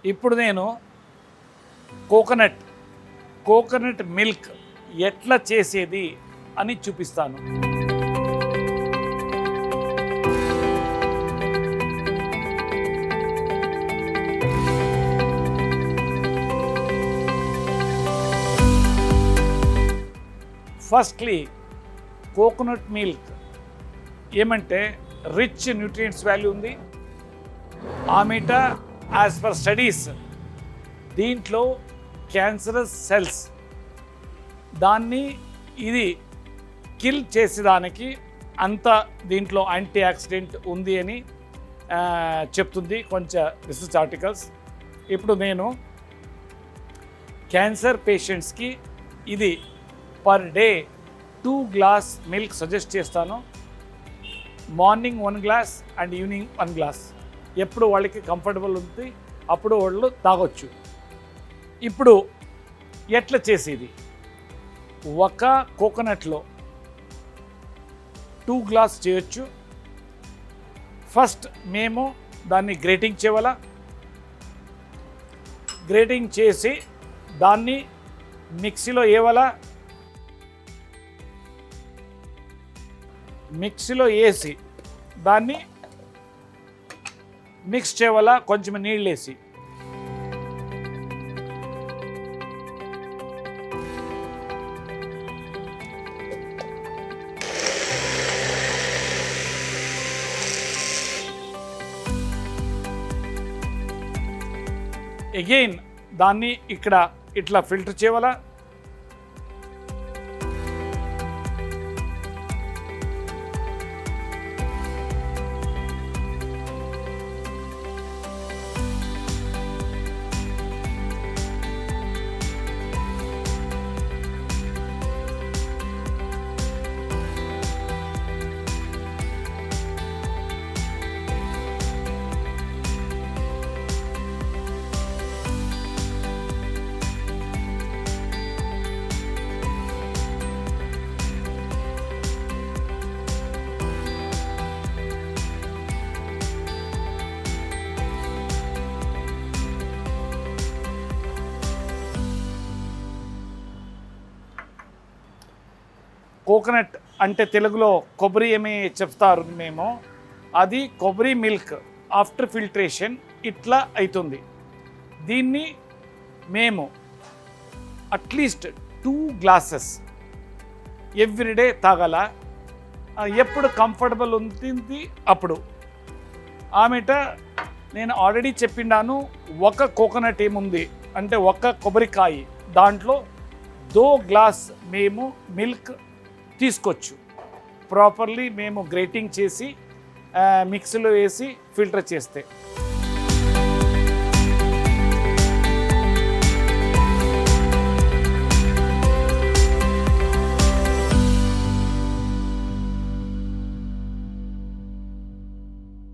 ఇప్పుడు నేను coconut milk ఎట్లా చేసేది అని చూపిస్తాను. ఫస్ట్లీ కోకోనట్ మిల్క్ ఏమంటే రిచ్ న్యూట్రియంట్స్ వాల్యూ ఉంది. ఆ మీట యాజ్ పర్ స్టడీస్ దీంట్లో క్యాన్సరస్ సెల్స్ దాన్ని ఇది కిల్ చేసేదానికి అంత దీంట్లో యాంటీ ఆక్సిడెంట్ ఉంది అని చెప్తుంది కొంచెం రీసెర్చ్ ఆర్టికల్స్. ఇప్పుడు నేను క్యాన్సర్ పేషెంట్స్కి ఇది per day 2 glass milk suggest చేస్తాను. Morning 1 glass and evening 1 glass. ఎప్పుడు వాళ్ళకి కంఫర్టబుల్ ఉంది అప్పుడు వాళ్ళు తాగొచ్చు. ఇప్పుడు ఎట్లా చేసేది? ఒక కోకోనట్లో 2 గ్లాస్ చేయొచ్చు. ఫస్ట్ మేము దాన్ని గ్రేటింగ్ చేయాలా. గ్రేటింగ్ చేసి దాన్ని మిక్సీలో వేయాలా. మిక్సీలో వేసి దాన్ని మిక్స్ చేయాలా కొంచెం నీళ్ళు వేసి. అగైన్ దాన్ని ఇక్కడ ఇట్లా ఫిల్టర్ చేయాలా. కోకోనట్ అంటే తెలుగులో కొబ్బరి ఏమి చెప్తారు మేము, అది కొబ్బరి మిల్క్ ఆఫ్టర్ ఫిల్ట్రేషన్ ఇట్లా అవుతుంది. దీన్ని మేము అట్లీస్ట్ 2 గ్లాసెస్ ఎవ్రీడే తాగాల. ఎప్పుడు కంఫర్టబుల్ ఉంటుంది అప్పుడు. ఆమెట నేను ఆల్రెడీ చెప్పిండాను, ఒక కోకోనట్ ఏముంది అంటే ఒక కొబ్బరికాయ దాంట్లో 2 గ్లాస్ మేము మిల్క్ తీసుకోవచ్చు. ప్రాపర్లీ మేము గ్రేటింగ్ చేసి మిక్సీలో వేసి ఫిల్టర్ చేస్తే